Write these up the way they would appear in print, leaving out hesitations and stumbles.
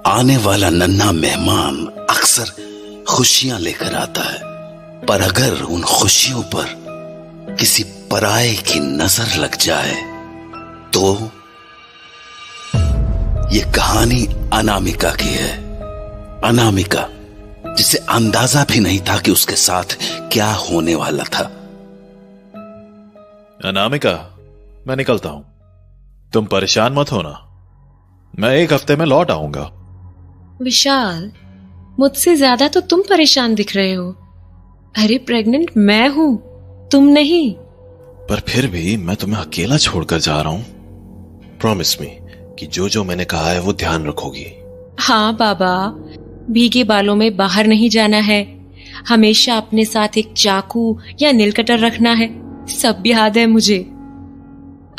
आने वाला नन्हा मेहमान अक्सर खुशियां लेकर आता है, पर अगर उन खुशियों पर किसी पराये की नजर लग जाए तो ये कहानी अनामिका की है। अनामिका, जिसे अंदाजा भी नहीं था कि उसके साथ क्या होने वाला था। अनामिका, मैं निकलता हूं, तुम परेशान मत होना, मैं 1 हफ्ते में लौट आऊंगा। विशाल, मुझसे ज्यादा तो तुम परेशान दिख रहे हो। अरे प्रेग्नेंट मैं हूं, तुम नहीं। पर फिर भी मैं तुम्हें अकेला छोड़कर जा रहा हूं। प्रॉमिस मी कि जो जो मैंने कहा है वो ध्यान रखोगी। हाँ बाबा, भीगे बालों में बाहर नहीं जाना है, हमेशा अपने साथ एक चाकू या नील कटर रखना है, सब याद है मुझे।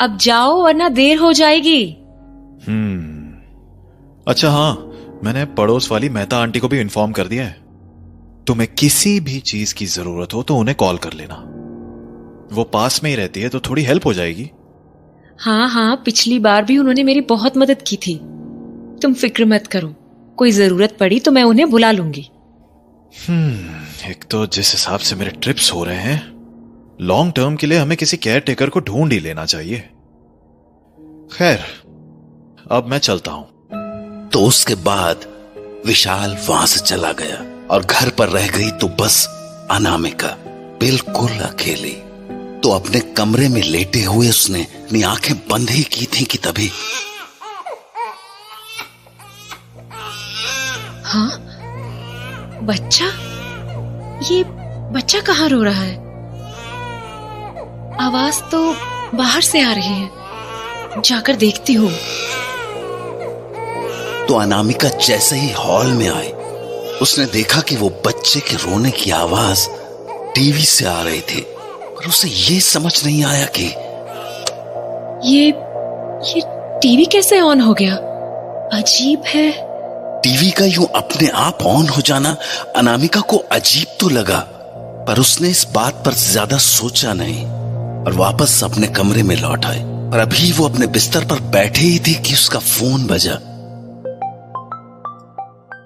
अब जाओ वरना देर हो जाएगी। अच्छा हाँ, मैंने पड़ोस वाली मेहता आंटी को भी इन्फॉर्म कर दिया है। तुम्हें किसी भी चीज की जरूरत हो तो उन्हें कॉल कर लेना, वो पास में ही रहती है तो थोड़ी हेल्प हो जाएगी। हाँ, पिछली बार भी उन्होंने मेरी बहुत मदद की थी, तुम फिक्र मत करो, कोई जरूरत पड़ी तो मैं उन्हें बुला लूंगी। एक तो जिस हिसाब से मेरे ट्रिप्स हो रहे हैं, लॉन्ग टर्म के लिए हमें किसी केयर टेकर को ढूंढ ही लेना चाहिए। खैर, अब मैं चलता हूं। तो उसके बाद विशाल वहां से चला गया और घर पर रह गई तो बस अनामिका, बिल्कुल अकेली। तो अपने कमरे में लेटे हुए उसने अपनी आंखें बंद ही की थी कि तभी हाँ, बच्चा, ये बच्चा कहाँ रो रहा है? आवाज तो बाहर से आ रही है, जाकर देखती हूँ। तो अनामिका जैसे ही हॉल में आई, उसने देखा कि वो बच्चे के रोने की आवाज टीवी से आ रही थी, पर उसे ये समझ नहीं आया कि ये टीवी कैसे ऑन हो गया? अजीब है। टीवी का यूं अपने आप ऑन हो जाना अनामिका को अजीब तो लगा, पर उसने इस बात पर ज्यादा सोचा नहीं और वापस अपने कमरे में लौट आई। पर अभी वो अपने बिस्तर पर बैठे ही थे कि उसका फोन बजा।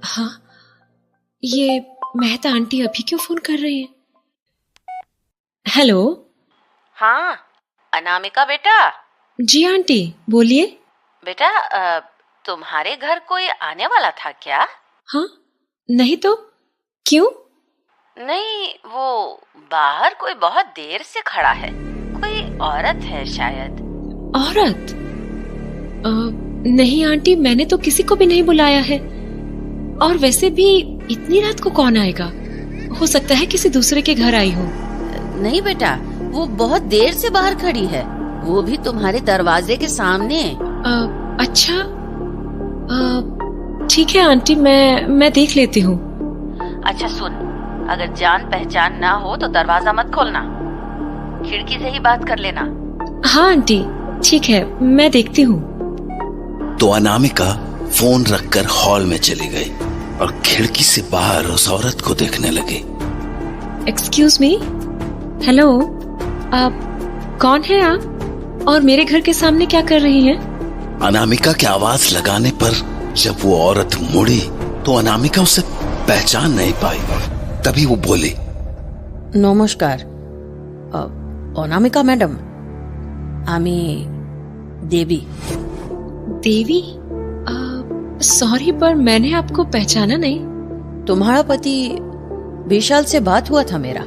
हाँ, ये मेहता आंटी अभी क्यों फोन कर रही है? हेलो। हाँ, अनामिका बेटा। जी आंटी, बोलिए। बेटा, तुम्हारे घर कोई आने वाला था क्या? हाँ, नहीं तो क्यों? नहीं, वो बाहर कोई बहुत देर से खड़ा है, कोई औरत है शायद। औरत? नहीं आंटी, मैंने तो किसी को भी नहीं बुलाया है, और वैसे भी इतनी रात को कौन आएगा? हो सकता है किसी दूसरे के घर आई हो। नहीं बेटा, वो बहुत देर से बाहर खड़ी है, वो भी तुम्हारे दरवाजे के सामने। अच्छा, ठीक है आंटी, मैं देख लेती हूँ। अच्छा सुन, अगर जान पहचान ना हो तो दरवाजा मत खोलना, खिड़की से ही बात कर लेना। हाँ आंटी, ठीक है, मैं देखती हूँ। तो अनामिका फोन रखकर हॉल में चली गई और खिड़की से बाहर उस औरत को देखने लगी। एक्सक्यूज मी, हेलो, आप कौन है आप, और मेरे घर के सामने क्या कर रही हैं? अनामिका की आवाज लगाने पर जब वो औरत मुड़ी तो अनामिका उसे पहचान नहीं पाई। तभी वो बोली, नमस्कार अनामिका मैडम, आमी देवी। देवी? सॉरी, पर मैंने आपको पहचाना नहीं। तुम्हारा पति विशाल से बात हुआ था मेरा,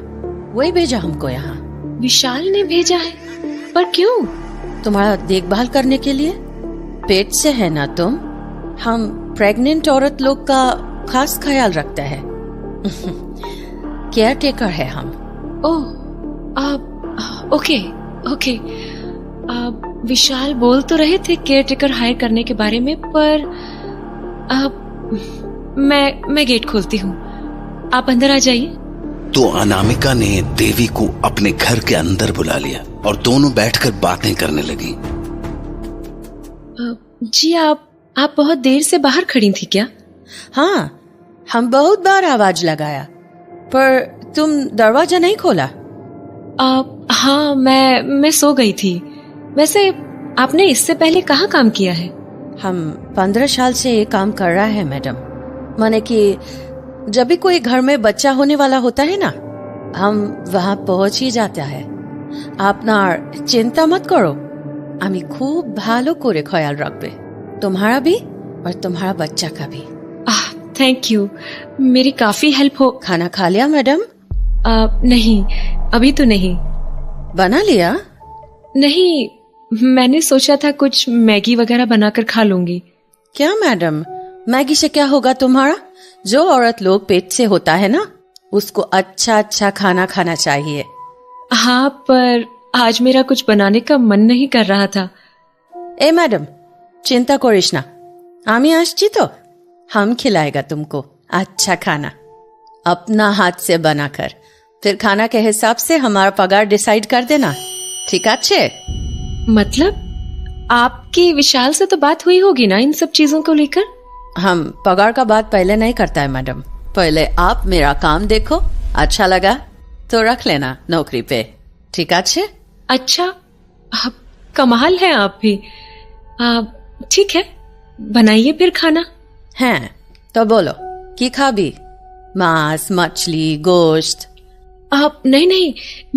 वही भेजा हमको यहाँ। विशाल ने भेजा है? पर क्यों? तुम्हारा देखभाल करने के लिए। पेट से है ना तुम, हम प्रेग्नेंट औरत लोग का खास ख्याल रखते हैं। केयर टेकर है हम। ओह, ओके। विशाल बोल तो रहे थे केयर टेकर हायर करने के बारे में, पर मैं गेट खोलती हूँ, आप अंदर आ जाइए। तो अनामिका ने देवी को अपने घर के अंदर बुला लिया और दोनों बैठकर बातें करने लगी। जी, आप बहुत देर से बाहर खड़ी थी क्या? हाँ, हम बहुत बार आवाज लगाया, पर तुम दरवाजा नहीं खोला। हाँ, मैं सो गई थी। वैसे आपने इससे पहले कहाँ काम किया है? हम 15 साल से ये काम कर रहा है मैडम। माने कि जब भी कोई घर में बच्चा होने वाला होता है ना, हम वहां पहुंच ही जाता है। আপনার চিন্তা मत करो, আমি खूब ভালো করে ख्याल रखबे, तुम्हारा भी और तुम्हारा बच्चा का भी। थैंक यू, मेरी काफी हेल्प हो। खाना खा लिया मैडम? नहीं, अभी तो नहीं। बना लिया? नहीं, मैंने सोचा था कुछ मैगी वगैरह बनाकर खा लूंगी। क्या मैडम, मैगी से क्या होगा तुम्हारा? जो औरत लोग पेट से होता है ना, उसको अच्छा अच्छा खाना खाना चाहिए। हाँ, पर आज मेरा कुछ बनाने का मन नहीं कर रहा था। ए मैडम, चिंता करिस ना, आमी आसছি तो हम खिलाएगा तुमको अच्छा खाना, अपना हाथ से बनाकर। फिर खाना के हिसाब से हमारा पगार डिसाइड कर देना, ठीक है? मतलब आपकी विशाल से तो बात हुई होगी ना इन सब चीजों को लेकर? हम पगार का बात पहले नहीं करता है मैडम। पहले आप मेरा काम देखो, अच्छा लगा तो रख लेना नौकरी पे, ठीक है? अच्छा, कमाल है आप भी। ठीक है, बनाइए फिर खाना। हैं तो बोलो की खाबी? मांस, मछली, गोश्त? नहीं,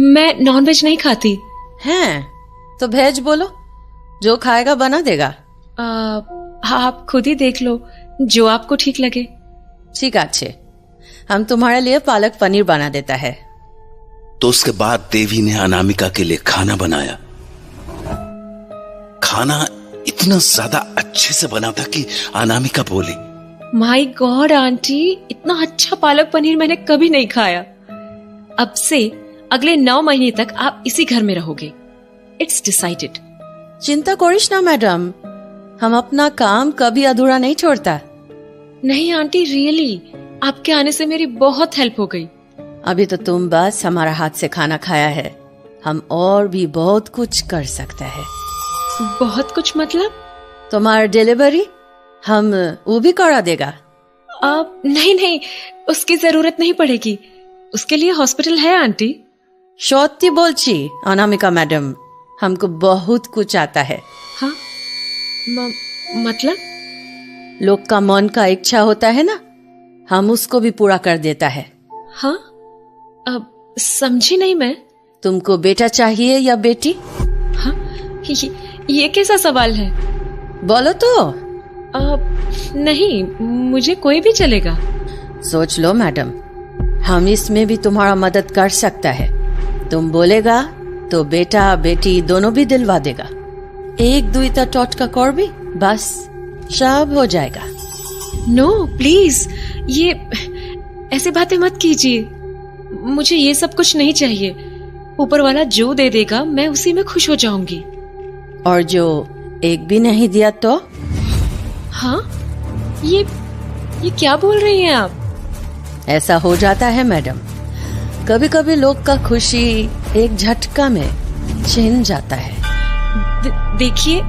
मैं नॉनवेज नहीं खाती। हैं तो वेज बोलो, जो खाएगा बना देगा। आप खुद ही देख लो, जो आपको ठीक लगे। ठीक है, हम तुम्हारे लिए पालक पनीर बना देता है। तो उसके बाद देवी ने अनामिका के लिए खाना बनाया। खाना इतना ज्यादा अच्छे से बना था कि अनामिका बोली, माय गॉड आंटी, इतना अच्छा पालक पनीर मैंने कभी नहीं खाया। अब से अगले 9 महीने तक आप इसी घर में रहोगे। It's decided. चिंता करिस ना मैडम, हम अपना काम कभी अधूरा नहीं छोड़ता। नहीं आंटी, रियली आपके आने से मेरी बहुत हेल्प हो गई। अभी तो तुम बस हमारा हाथ से खाना खाया है, हम और भी बहुत कुछ कर सकते हैं। बहुत कुछ मतलब? तुम्हारा डिलीवरी हम वो भी करा देगा। नहीं, उसकी जरूरत नहीं पड़ेगी, उसके लिए हॉस्पिटल है आंटी। सत्यि बोलছি अनामिका मैडम, हमको बहुत कुछ आता है। हाँ, मतलब? लोग का मन का इच्छा होता है ना, हम उसको भी पूरा कर देता है। हाँ, अब समझी नहीं मैं। तुमको बेटा चाहिए या बेटी? हाँ, ये कैसा सवाल है? बोलो तो। नहीं, मुझे कोई भी चलेगा। सोच लो मैडम, हम इसमें भी तुम्हारा मदद कर सकता है। तुम बोलेगा तो बेटा बेटी दोनों भी दिलवा देगा। 1-2 टोटका कर भी, बस सब हो जाएगा। नो प्लीज, ये ऐसे बातें मत कीजिए। मुझे ये सब कुछ नहीं चाहिए। ऊपर वाला जो दे देगा मैं उसी में खुश हो जाऊंगी। और जो एक भी नहीं दिया तो? हाँ, ये क्या बोल रही हैं आप? ऐसा हो जाता है मैडम, कभी कभी लोग का खुशी एक झटका में छिन जाता है। देखिए,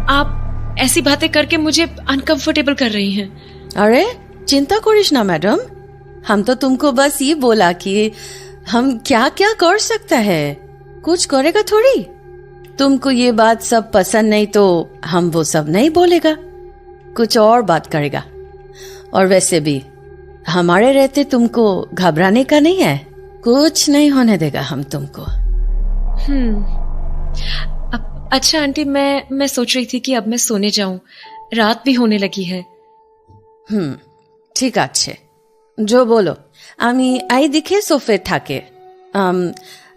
आप ऐसी बातें करके मुझे अनकंफर्टेबल कर रही हैं। अरे चिंता करिस ना मैडम, हम तो तुमको बस ये बोला कि हम क्या क्या कर सकता है, कुछ करेगा थोड़ी। तुमको ये बात सब पसंद नहीं तो हम वो सब नहीं बोलेगा, कुछ और बात करेगा। और वैसे भी हमारे रहते तुमको घबराने का नहीं है, कुछ नहीं होने देगा हम तुमको। अच्छा आंटी, मैं सोच रही थी कि अब मैं सोने जाऊं, रात भी होने लगी है। ठीक আছে, जो बोलो। आमी आई दिखे सोफे ठाके,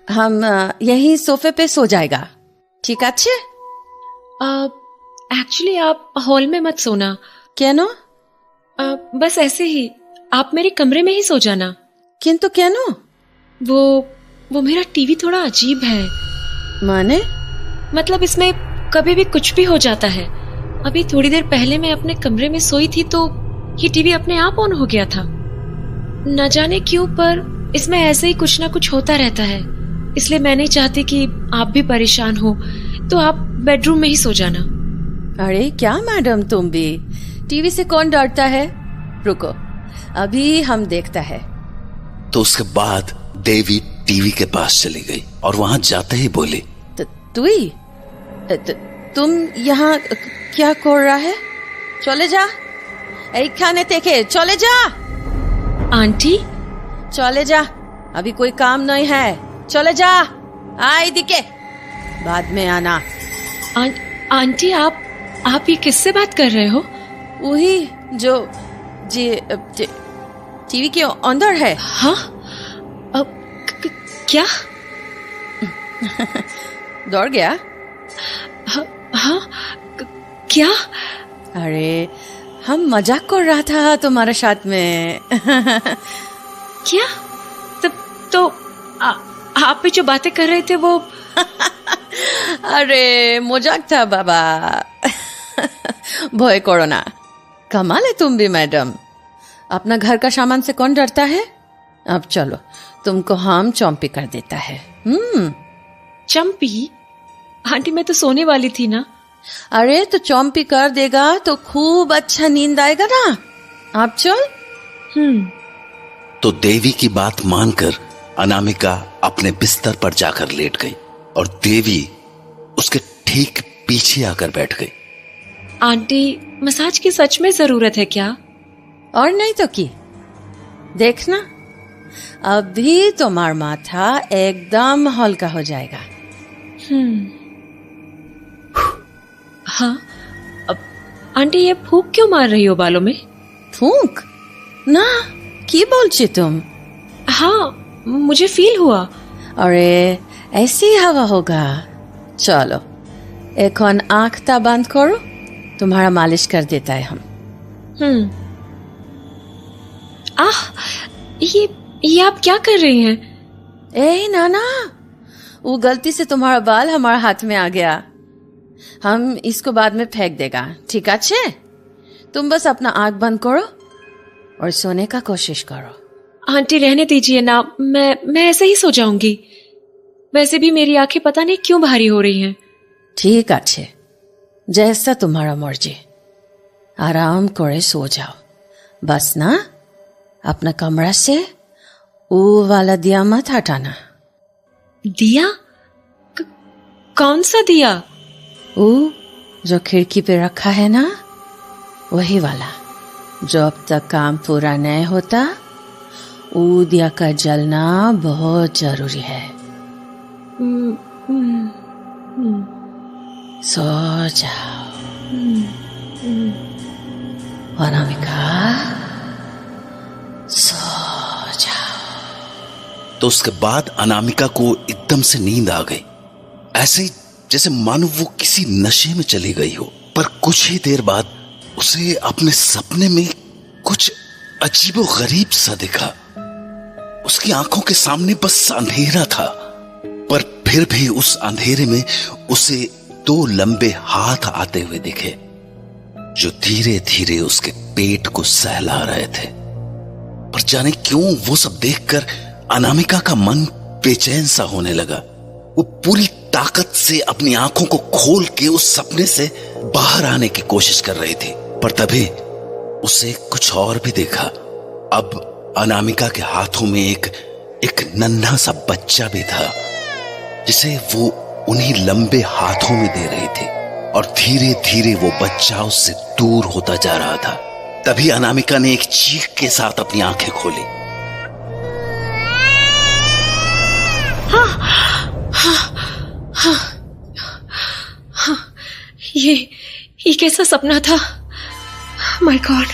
हम यही सोफे पे सो जाएगा, ठीक আছে? एक्चुअली आप हॉल में मत सोना। क्यों? बस ऐसे ही, आप मेरे कमरे में ही सो जाना। किंतु क्यों? वो मेरा टीवी थोड़ा अजीब है। माने? मतलब इसमें कभी भी कुछ भी हो जाता है। अभी थोड़ी देर पहले मैं अपने कमरे में सोई थी तो ये टीवी अपने आप ऑन हो गया था। न जाने क्यों, पर इसमें ऐसे ही कुछ ना कुछ होता रहता है। इसलिए मैं नहीं चाहती कि आप भी परेशान हो, तो आप बेडरूम में ही सो जाना। अरे क्या मैडम, तुम भी, टीवी से कौन डरता है? रुको, अभी हम देखता है। तो उसके बाद देवी टीवी के पास चली गई और वहां जाते ही बोली, तुम यहाँ क्या कर रहा है? চলে যা, এইখানে থেকে চলে যা। आंटी चले जा, अभी कोई काम नहीं है, चले जा। आई दिखे, बाद में आना। आंटी आप ये किससे बात कर रहे हो? वही जो जी टीवी के अंदर है। हाँ क्या? दौड़ गया? हाँ क्या? अरे हम मजाक कर रहा था तुम्हारे साथ में। क्या? तो आप भी जो बातें कर रहे थे वो अरे मजाक था बाबा। भय करो ना, कमाल है तुम भी मैडम। अपना घर का सामान से कौन डरता है? अब चलो, तुमको हम चौंपी कर देता है। चंपी? आंटी मैं तो सोने वाली थी ना। अरे तो चौंपी कर देगा तो खूब अच्छा नींद आएगा ना। आप चल। तो देवी की बात मानकर अनामिका अपने बिस्तर पर जाकर लेट गई और देवी उसके ठीक पीछे आकर बैठ गई। आंटी मसाज की सच में जरूरत है क्या? और नहीं तो की, देखना अभी तुम्हारा माथा एकदम हल्का हो जाएगा। हाँ, अब आंटी ये फूंक क्यों मार रही हो बालों में? फूंक ना, की बोलची तुम? हाँ मुझे फील हुआ। अरे ऐसी हवा होगा। चलो एखन आँखता बंद करो, तुम्हारा मालिश कर देता है हम। ये आप क्या कर रही हैं? ए नाना, वो गलती से तुम्हारा बाल हमारा हाथ में आ गया, हम इसको बाद में फेंक देगा, ठीक अच्छे? तुम बस अपना आँख बंद करो और सोने का कोशिश करो। आंटी रहने दीजिए ना, मैं ऐसे ही सो जाऊंगी। वैसे भी मेरी आंखें पता नहीं क्यों भारी हो रही हैं। ठीक अच्छे, जैसा तुम्हारा मर्जी, आराम करे सो जाओ। बस ना अपना कमरा से वो वाला दिया मत हटाना। दिया? कौन सा दिया? वो जो खिड़की पे रखा है ना, वही वाला। जब तक काम पूरा नहीं होता वो दिया का जलना बहुत जरूरी है। सो जाओ अनामिका, सो जाओ। तो उसके बाद अनामिका को एकदम से नींद आ गई, ऐसे जैसे मानो वो किसी नशे में चली गई हो। पर कुछ ही देर बाद उसे अपने सपने में कुछ अजीबो गरीब सा दिखा। उसकी आंखों के सामने बस अंधेरा था, पर फिर भी उस अंधेरे में उसे दो लंबे हाथ आते हुए दिखे जो धीरे धीरे उसके पेट को सहला रहे थे। पर जाने क्यों वो सब देखकर अनामिका का मन बेचैन सा होने लगा। वो पूरी ताकत से अपनी आंखों को खोल के उस सपने से बाहर आने की कोशिश कर रही थी, पर तभी उसे कुछ और भी देखा। अब अनामिका के हाथों में एक नन्हा सा बच्चा भी था, जिसे वो उन्हीं लंबे हाथों में दे रही थी, और धीरे धीरे वो बच्चा उससे दूर होता जा रहा था। तभी अनामिका ने एक चीख के साथ अपनी आंखें खोली। ये कैसा सपना था? My God!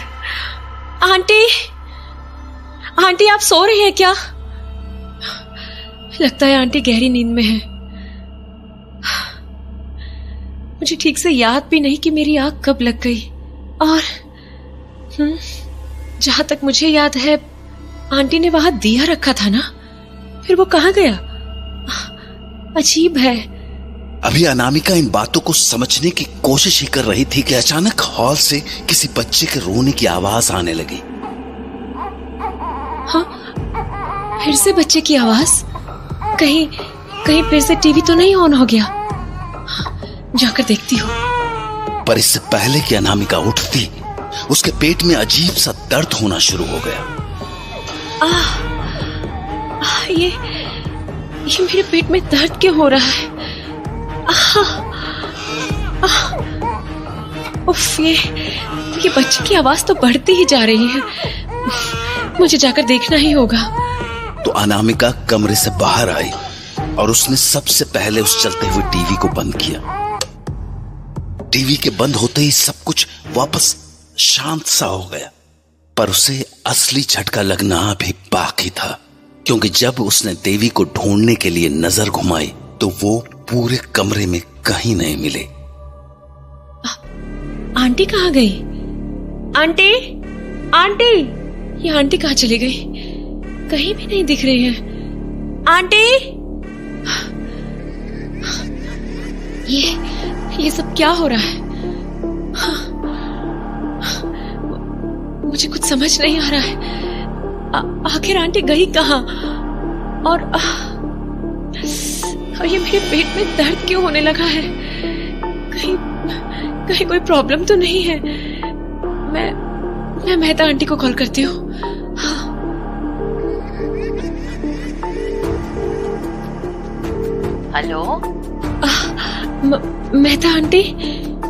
आंटी आप सो रही हैं क्या? लगता है आंटी गहरी नींद में है। मुझे ठीक से याद भी नहीं कि मेरी आंख कब लग गई। और जहां तक मुझे याद है आंटी ने वहां दिया रखा था ना, फिर वो कहां गया? अजीब है। अभी अनामिका इन बातों को समझने की कोशिश ही कर रही थी कि अचानक हॉल से किसी बच्चे के रोने की आवाज आने लगी। हाँ, फिर से बच्चे की आवाज। कहीं फिर से टीवी तो नहीं ऑन हो गया? जाकर देखती हूँ। पर इससे पहले कि अनामिका उठती, उसके पेट में अजीब सा दर्द होना शुरू हो गया। ये मेरे पेट में दर्द क्यों हो रहा है? उफ, ये बच्चे की आवाज तो बढ़ती ही जा रही है। मुझे जाकर देखना ही होगा। तो अनामिका कमरे से बाहर आई और उसने सबसे पहले उस चलते हुए टीवी को बंद किया। टीवी के बंद होते ही सब कुछ वापस शांत सा हो गया, पर उसे असली झटका लगना अभी बाकी था, क्योंकि जब उसने देवी को ढूंढने के लिए नजर घुमाई तो वो पूरे कमरे में कहीं नहीं मिले। आंटी कहाँ गई? आंटी, आंटी, ये आंटी कहाँ चली गई? कहीं भी नहीं दिख रही है। आंटी, ये सब क्या हो रहा है? मुझे कुछ समझ नहीं आ रहा है। आखिर आंटी गई कहाँ? और ये मेरे पेट में दर्द क्यों होने लगा है? कहीं कोई प्रॉब्लम तो नहीं है? मैं मेहता आंटी को कॉल करती हूँ। Hello, Mehta aunty.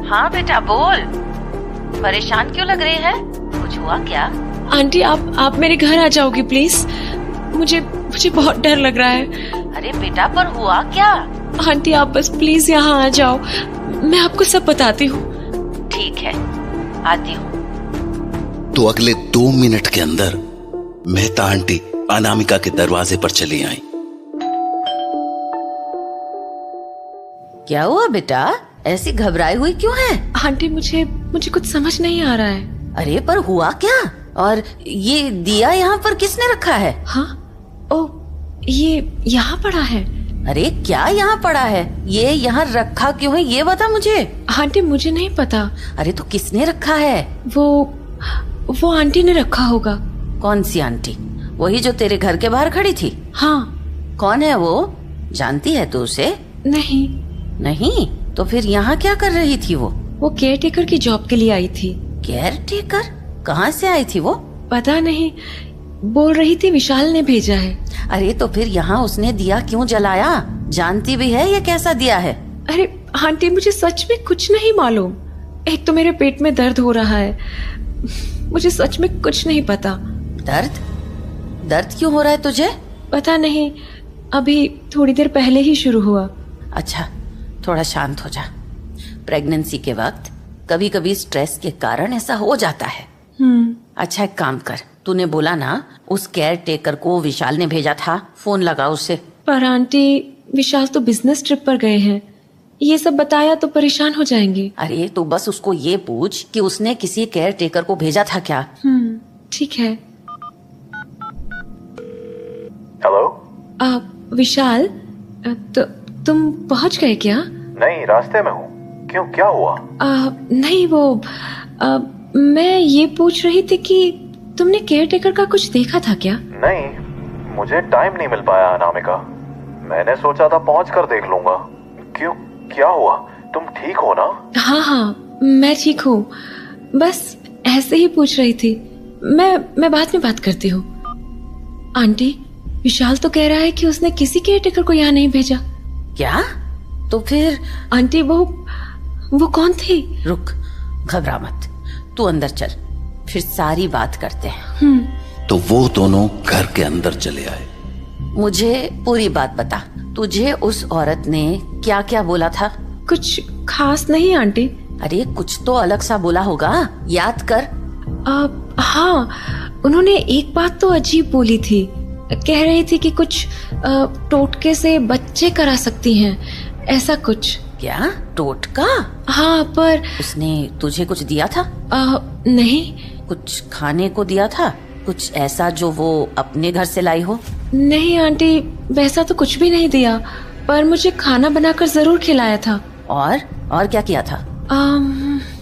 हाँ बेटा बोल, परेशान क्यों लग रही है? कुछ हुआ क्या? आंटी आप मेरे घर आ जाओगी प्लीज? मुझे बहुत डर लग रहा है। अरे बेटा, पर हुआ क्या? आंटी आप बस प्लीज यहाँ आ जाओ, मैं आपको सब बताती हूँ। ठीक है, आती हूँ। तो अगले 2 मिनट के अंदर मेहता आंटी अनामिका के दरवाजे पर चली आई। क्या हुआ बेटा, ऐसी घबराई हुई क्यों है? आंटी मुझे कुछ समझ नहीं आ रहा है। अरे पर हुआ क्या? और ये दिया यहाँ पर किसने रखा है? हाँ, ओ ये यहाँ पड़ा है। अरे क्या यहाँ पड़ा है? ये यहाँ रखा क्यों है, ये बता मुझे। आंटी मुझे नहीं पता। अरे तो किसने रखा है? वो आंटी ने रखा होगा। कौन सी आंटी? वही जो तेरे घर के बाहर खड़ी थी? हाँ। कौन है वो? जानती है तू उसे? नहीं। नहीं? तो फिर यहाँ क्या कर रही थी वो? वो केयर टेकर की जॉब के लिए आई थी। Care taker? कहाँ से आई थी वो? पता नहीं, बोल रही थी विशाल ने भेजा है। अरे तो फिर यहाँ उसने दिया क्यों जलाया? जानती भी है ये कैसा दिया है? अरे आंटी मुझे सच में कुछ नहीं मालूम। एक तो मेरे पेट में दर्द हो रहा है, मुझे सच में कुछ नहीं पता। दर्द क्यों हो रहा है तुझे? पता नहीं, अभी थोड़ी देर पहले ही शुरू हुआ। अच्छा, थोड़ा शांत हो जा। प्रेगनेंसी के वक्त कभी कभी स्ट्रेस के कारण ऐसा हो जाता है। अच्छा एक काम कर, तूने बोला ना उस केयर टेकर को विशाल ने भेजा था, फोन लगा उसे। पर आंटी विशाल तो बिजनेस ट्रिप पर गए हैं, ये सब बताया तो परेशान हो जाएंगे। अरे तू बस उसको ये पूछ कि उसने किसी केयर टेकर को भेजा था क्या। ठीक है। हेलो विशाल, तो तुम पहुंच गए क्या? नहीं, रास्ते में हूँ। क्यों, क्या हुआ? नहीं वो मैं ये पूछ रही थी कि तुमने केयर टेकर का कुछ देखा था क्या? नहीं, मुझे टाइम नहीं मिल पाया अनामिका। मैंने सोचा था पहुँच कर देख लूंगा। क्यों, क्या हुआ? तुम ठीक हो ना? हाँ, मैं ठीक हूँ, बस ऐसे ही पूछ रही थी। मैं बाद में बात करती हूँ। आंटी विशाल तो कह रहा है कि उसने किसी केयर टेकर को यहाँ नहीं भेजा। क्या? तो फिर? आंटी वो कौन थी? रुक, घबरा मत, तू अंदर चल, फिर सारी बात करते हैं। तो वो दोनों घर के अंदर चले आए। मुझे पूरी बात बता, तुझे उस औरत ने क्या क्या बोला था? कुछ खास नहीं आंटी। अरे कुछ तो अलग सा बोला होगा, याद कर। हाँ, उन्होंने एक बात तो अजीब बोली थी। कह रही थी कि कुछ टोटके से बच्चे करा सकती हैं, ऐसा कुछ। क्या टोटका? हाँ, पर उसने तुझे कुछ दिया था? नहीं। कुछ खाने को दिया था? कुछ ऐसा जो वो अपने घर से लाई हो? नहीं आंटी, वैसा तो कुछ भी नहीं दिया, पर मुझे खाना बनाकर जरूर खिलाया था। और क्या किया था?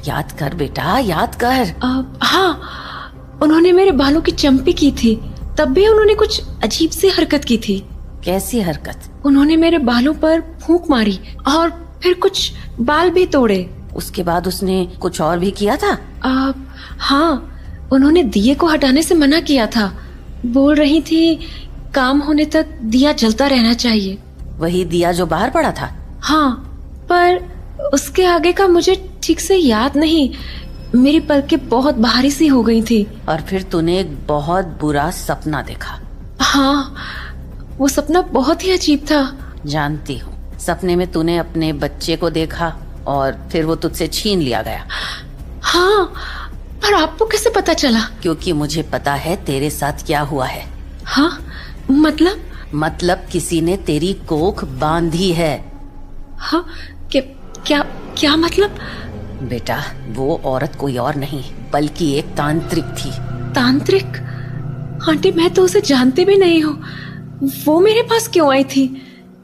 याद कर बेटा, याद कर। हाँ, उन्होंने मेरे बालों की चंपी की थी, तब भी उन्होंने कुछ अजीब सी हरकत की थी। कैसी हरकत? उन्होंने मेरे बालों पर फूंक मारी और फिर कुछ बाल भी तोड़े। उसके बाद उसने कुछ और भी किया था? हाँ, उन्होंने दिए को हटाने से मना किया था। बोल रही थी काम होने तक दिया जलता रहना चाहिए। वही दिया जो बाहर पड़ा था? हाँ, पर उसके आगे का मुझे ठीक से याद नहीं। मेरी पलकें बहुत भारी सी हो गई थी। और फिर तूने एक बहुत बुरा सपना देखा। हाँ, वो सपना बहुत ही अजीब था। जानती हूँ, सपने में तूने अपने बच्चे को देखा और फिर वो तुझसे छीन लिया गया। हाँ, पर आपको कैसे पता चला? क्योंकि मुझे पता है तेरे साथ क्या हुआ है। हाँ, मतलब किसी ने तेरी कोख बांधी है। हाँ, क्या क्या मतलब? बेटा, वो औरत कोई और नहीं बल्कि एक तांत्रिक थी। तांत्रिक? आंटी, मैं तो उसे जानती भी नहीं हूँ। वो मेरे पास क्यों आई थी?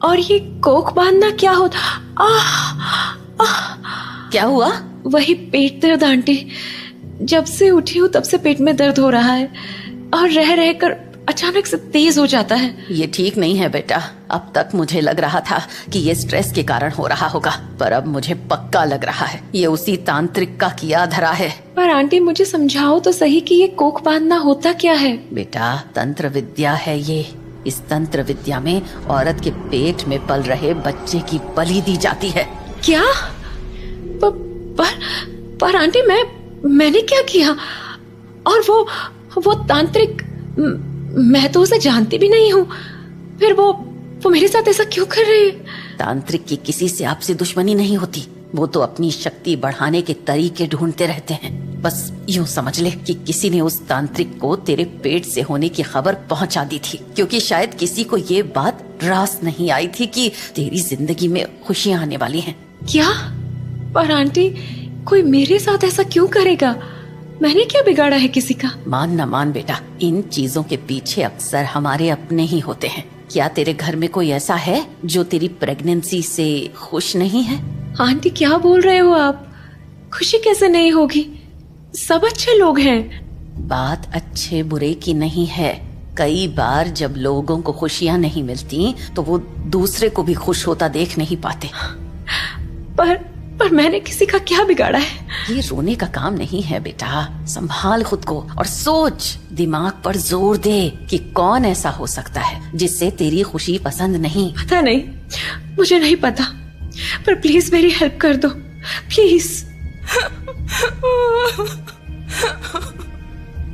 और ये कोख बांधना क्या होता? क्या हुआ? वही पेट दर्द आंटी। जब से उठी हूँ तब से पेट में दर्द हो रहा है और रह रह कर अचानक से तेज हो जाता है। ये ठीक नहीं है बेटा। अब तक मुझे लग रहा था कि ये स्ट्रेस के कारण हो रहा होगा, पर अब मुझे पक्का लग रहा है ये उसी तांत्रिक का किया धरा है। पर आंटी, मुझे समझाओ तो सही कि ये कोख बांधना होता क्या है? बेटा, तंत्र विद्या है ये। इस तंत्र विद्या में औरत के पेट में पल रहे बच्चे की बलि दी जाती है। क्या? पर आंटी, मैंने क्या किया? और वो तांत्रिक, मैं तो उसे जानती भी नहीं हूँ। फिर वो मेरे साथ ऐसा क्यों कर रही है? तांत्रिक की किसी से आपसे दुश्मनी नहीं होती। वो तो अपनी शक्ति बढ़ाने के तरीके ढूंढते रहते हैं। बस यूं समझ ले कि किसी ने उस तांत्रिक को तेरे पेट से होने की खबर पहुंचा दी थी, क्योंकि शायद किसी को ये बात रास नहीं आई थी कि तेरी जिंदगी में खुशियां आने वाली हैं। क्या? पर आंटी, कोई मेरे साथ ऐसा क्यों करेगा? मैंने क्या बिगाड़ा है किसी का? मान न मान बेटा, इन चीजों के पीछे अक्सर हमारे अपने ही होते हैं। क्या तेरे घर में कोई ऐसा है जो तेरी प्रेगनेंसी से खुश नहीं है? आंटी, क्या बोल रहे हो आप? खुशी कैसे नहीं होगी? सब अच्छे लोग हैं। बात अच्छे बुरे की नहीं है। कई बार जब लोगों को खुशियां नहीं मिलती तो वो दूसरे को भी खुश होता देख नहीं पाते। पर मैंने किसी का क्या बिगाड़ा है? ये रोने का काम नहीं है बेटा। संभाल खुद को और सोच, दिमाग पर जोर दे कि कौन ऐसा हो सकता है जिससे तेरी खुशी पसंद नहीं। पता नहीं, मुझे नहीं पता, पर प्लीज मेरी हेल्प कर दो, प्लीज।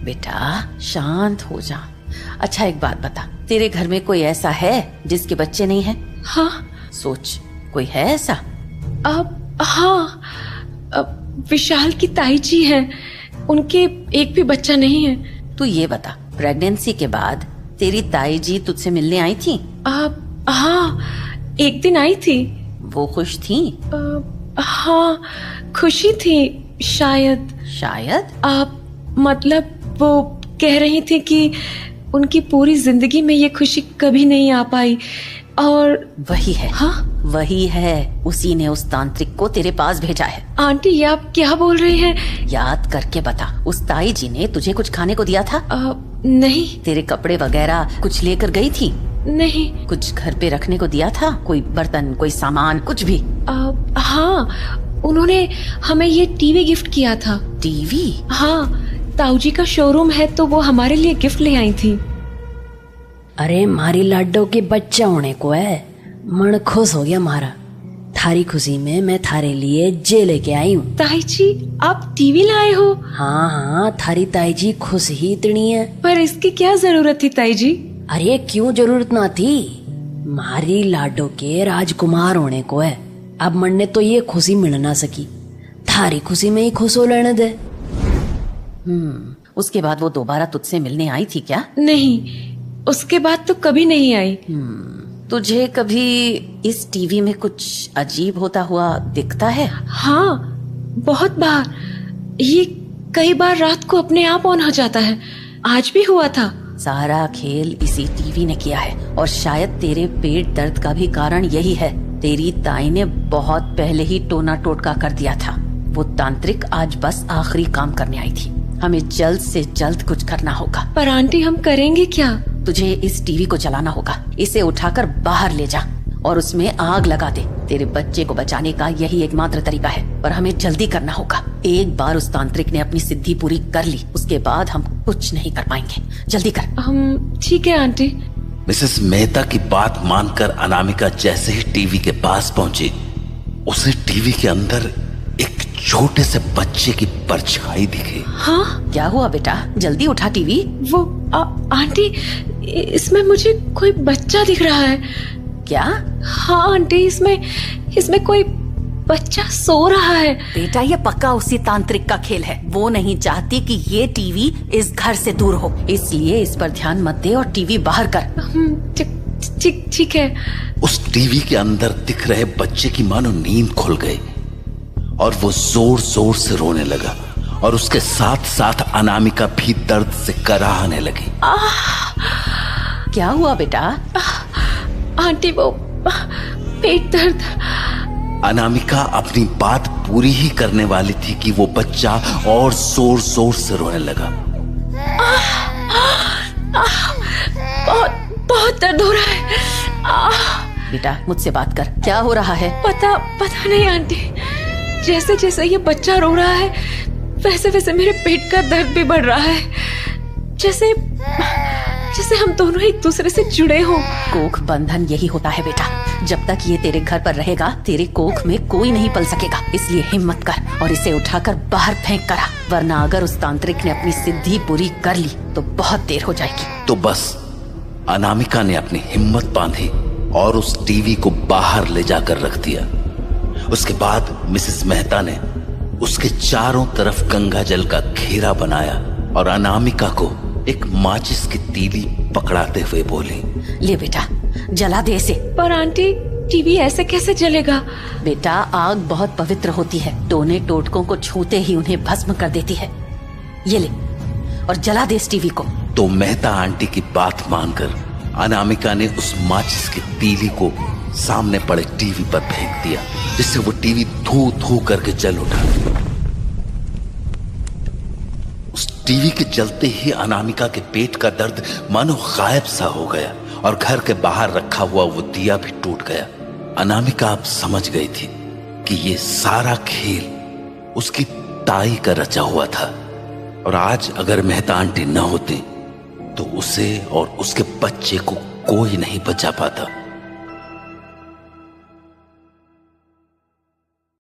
बेटा, शांत हो जा। अच्छा, एक बात बता, तेरे घर में कोई ऐसा है जिसके बच्चे नहीं है? हाँ। सोच, कोई है ऐसा? हाँ, विशाल की ताई जी हैं, उनके एक भी बच्चा नहीं है। तू ये बता, प्रेगनेंसी के बाद तेरी ताई जी तुझसे मिलने आई थी? हाँ, एक दिन आई थी। वो खुश थी? हाँ, खुशी थी शायद। मतलब वो कह रही थी कि उनकी पूरी जिंदगी में ये खुशी कभी नहीं आ पाई। और वही है। हाँ, वही है, उसी ने उस तांत्रिक को तेरे पास भेजा है। आंटी, ये आप क्या बोल रहे हैं? याद करके बता, उस ताई जी ने तुझे कुछ खाने को दिया था? नहीं। तेरे कपड़े वगैरह कुछ लेकर गई थी? नहीं। कुछ घर पे रखने को दिया था? कोई बर्तन, कोई सामान, कुछ भी? हाँ, उन्होंने हमें ये टीवी गिफ्ट किया था। टीवी? हाँ, ताऊजी का शोरूम है तो वो हमारे लिए गिफ्ट ले आई थी। अरे, मारी लाडो के बच्चा होने को है। मन खुश हो गया मारा। थारी खुशी में मैं थारे लिए जे लेके आई हूँ। ताई जी, आप टीवी लाए हो? हाँ, थारी ताई जी खुश ही इतनी है। पर इसकी क्या जरूरत थी ताई जी? अरे, क्यों जरूरत ना थी? मारी लाडो के राजकुमार होने को है। अब मन ने तो ये खुशी मिल ना सकी, थारी खुशी में ही खुश हो लेने दे। उसके बाद वो दोबारा तुझसे मिलने आई थी क्या? नहीं, उसके बाद तो कभी नहीं आई। तुझे कभी इस टीवी में कुछ अजीब होता हुआ दिखता है? हाँ, बहुत बार। ये कई बार रात को अपने आप ऑन हो जाता है। आज भी हुआ था। सारा खेल इसी टीवी ने किया है और शायद तेरे पेट दर्द का भी कारण यही है। तेरी ताई ने बहुत पहले ही टोना टोटका कर दिया था। वो तांत्रिक आज बस आखिरी काम करने आई थी। हमें जल्द से जल्द कुछ करना होगा। पर आंटी, हम करेंगे क्या? तुझे इस टीवी को चलाना होगा। इसे उठाकर बाहर ले जा और उसमें आग लगा दे। तेरे बच्चे को बचाने का यही एकमात्र तरीका है, पर हमें जल्दी करना होगा। एक बार उस तांत्रिक ने अपनी सिद्धि पूरी कर ली, उसके बाद हम कुछ नहीं कर पाएंगे। जल्दी कर। ठीक है आंटी। मिसेस मेहता की बात मानकर अनामिका जैसे ही टीवी के पास पहुंची, उसे टीवी के अंदर एक छोटे से बच्चे की परछाई दिखे। हाँ, क्या हुआ बेटा, जल्दी उठा टीवी। वो आंटी, इसमें मुझे कोई बच्चा दिख रहा है। क्या? हाँ आंटी, इसमें कोई बच्चा सो रहा है। बेटा ये पक्का उसी तांत्रिक का खेल है। वो नहीं चाहती कि ये टीवी इस घर से दूर हो, इसलिए इस पर ध्यान मत दे और टीवी बाहर कर। ठीक है। उस टीवी के अंदर दिख रहे बच्चे की मानो नींद खुल गई और वो जोर जोर से रोने लगा और उसके साथ साथ अनामिका भी दर्द से कराहने लगी। क्या हुआ बेटा? आंटी, वो पेट दर्द। अनामिका अपनी बात पूरी ही करने वाली थी कि वो बच्चा और जोर जोर से रोने लगा। बहुत दर्द हो रहा है। बेटा मुझसे बात कर, क्या हो रहा है? पता नहीं आंटी, जैसे जैसे ये बच्चा रो रहा है वैसे वैसे मेरे पेट का दर्द भी बढ़ रहा है, जैसे हम दोनों एक दूसरे से जुड़े हों। कोख बंधन यही होता है बेटा। जब तक ये तेरे घर पर रहेगा तेरे कोख में कोई नहीं पल सकेगा। इसलिए हिम्मत कर और इसे उठाकर बाहर फेंक कर आ, वरना अगर उस तांत्रिक ने अपनी सिद्धि पूरी कर ली तो बहुत देर हो जाएगी। तो बस अनामिका ने अपनी हिम्मत बांधी और उस टीवी को बाहर ले जाकर रख दिया। उसके बाद मिसेस मेहता ने उसके चारों तरफ गंगा जल का घेरा बनाया और अनामिका को एक माचिस की तीली पकड़ाते हुए बोली, ले बेटा जला दे इसे। पर आंटी, टीवी ऐसे कैसे जलेगा? बेटा आग बहुत पवित्र होती है, टोने टोटकों को छूते ही उन्हें भस्म कर देती है। ये ले और जला दे इस टीवी को। तो मेहता आंटी की बात मानकर अनामिका ने उस माचिस की तीली को सामने पड़े टीवी पर फेंक दिया, जिससे वो टीवी धू धू करके जल उठा। उस टीवी के जलते ही अनामिका के पेट का दर्द मानो गायब सा हो गया और घर के बाहर रखा हुआ वो दिया भी टूट गया। अनामिका अब समझ गई थी कि ये सारा खेल उसकी ताई का रचा हुआ था और आज अगर मेहता आंटी न होती तो उसे और उसके बच्चे को कोई नहीं बचा पाता।